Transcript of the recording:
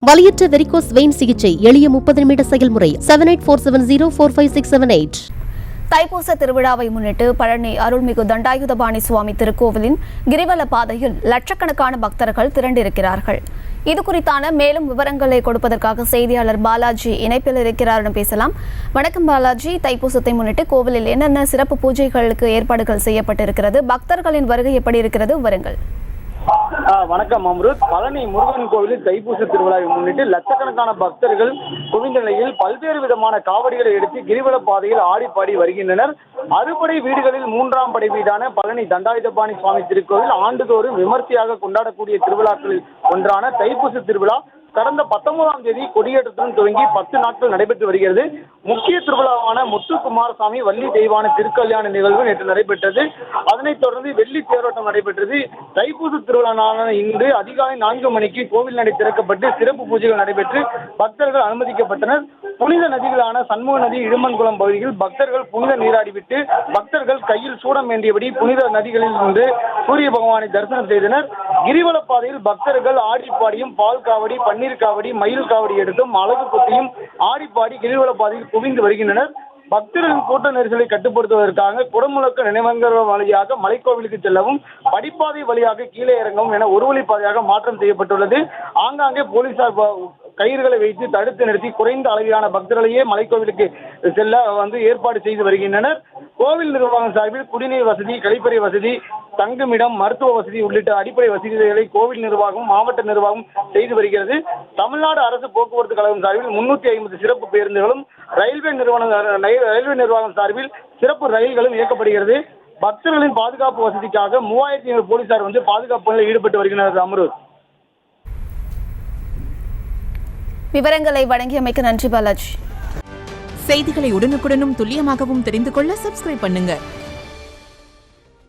வலியற்ற varicose vein சிகிச்சை எளிய 30 நிமிட செயல்முறை 7847045678. தைப்பூச திருவிழாவை முன்னிட்டு பழனி அருள்மிகு தண்டாயுதபாணி சுவாமி திருக்கோவிலின் கிரிவல பாதையில் லட்சக்கணக்கான பக்தர்கள் திரண்டிருக்கிறார்கள். இது குறித்தான மேலும் விவரங்களை கொடுப்பதற்காக செய்தியாளர் பாலாஜி இணைப்பில் இருக்கிறார். பேசலாம். வணக்கம் பாலாஜி. தைப்பூசத்தை முன்னிட்டு கோவிலில் என்னென்ன சிறப்பு பூஜைகளுக்கு ஏற்பாடுகள் செய்யப்பட்டிருக்கிறது? பக்தர்களின் வருகை எப்படி இருக்கிறது? விவரங்கள். வணக்கம் அம்ருத். பழனி முருகன் கோவிலில் தைப்பூச திருவிழாவை முன்னிட்டு லட்சக்கணக்கான பக்தர்கள் குவிந்த நிலையில் பல்வேறு விதமான காவடிகளை எடுத்து கிரிவல பாதையில் ஆடிப்பாடி வருகின்றனர். அறுபடை வீடுகளில் 3ஆம் படை வீடான பழனி தண்டாயுதபாணி சுவாமி திருக்கோவில் ஆண்டுதோறும் விமர்சையாக கொண்டாடக்கூடிய திருவிழாக்களில் ஒன்றான தைப்பூச திருவிழா கடந்த 19ஆம் தேதி கொடியேற்றத்துடன் துவங்கி 10 நாட்கள் நடைபெற்று வருகிறது. முக்கிய திருவிழாவான முத்துக்குமாரசாமி வள்ளி தெய்வான திருக்கல்யாண நிகழ்வு நேற்று நடைபெற்றது. அதனைத் தொடர்ந்து வெள்ளி தேரோட்டம் நடைபெற்றது. தைப்பூச திருவிழா நாளான இன்று அதிகாலை 4 மணிக்கு கோவில் நடை திறக்கப்பட்டு சிறப்பு பூஜைகள் நடைபெற்று பக்தர்கள் அனுமதிக்கப்பட்டனர். புனித நதிகளான சண்முக நதி, இடுமன்குளம் பகுதியில் பக்தர்கள் புனித நீராடிவிட்டு பக்தர்கள் கையில் சூடம் ஏந்தியபடி புனித நதிகளில் இருந்து சூரிய பகவானை தரிசனம் செய்தனர். கிரிவல பாதையில் பக்தர்கள் ஆடிப்பாடியும் பால் காவடி, பன்னீர் காவடி, மயில் காவடி எடுத்தும் அழகு குத்தியும் ஆடிப்பாடி கிரிவல பாதையில் குவிந்து வருகின்றனர். பக்தர்களின் கூட்ட நெரிசலை கட்டுப்படுத்துவதற்காக குடமுழக்க நினைவங்கர் வழியாக மலைக்கோவிலுக்கு செல்லவும் படிப்பாதை வழியாக கீழே இறங்கவும் என ஒரு வழிப்பாதையாக மாற்றம் செய்யப்பட்டுள்ளது. ஆங்காங்கே போலீசார் கயிறுகளை வைத்து தடுத்து நிறுத்தி குறைந்த அளவிலான பக்தர்களையே மலைக்கோவிலுக்கு செல்ல ஏற்பாடு செய்து வருகின்றனர். கோவில் நிர்வாகம் சார்பில் குடிநீர் வசதி, கழிப்பறை வசதி, தங்குமிடம், மருத்துவ வசதி உள்ளிட்ட அடிப்படை வசதிகளை கோவில் நிர்வாகம், மாவட்ட நிர்வாகம் செய்து வருகிறது. தமிழ்நாடு அரசு போக்குவரத்து கழகம் சார்பில் 350 சிறப்பு பேருந்துகளும், ரயில்வே நிர்வாகம் சார்பில் சிறப்பு ரயில்களும் இயக்கப்படுகிறது. பக்தர்களின் பாதுகாப்பு வசதிக்காக 3500 போலீசார் பாதுகாப்பு பணியில் ஈடுபட்டு வருகின்றனர். அமருத். விவரங்களை வழங்கியமைக்கு நன்றி பாலாஜி. செய்திகளை உடனுக்குடனும் துல்லியமாகவும் தெரிந்து கொள்ள சப்ஸ்கிரைப் பண்ணுங்க.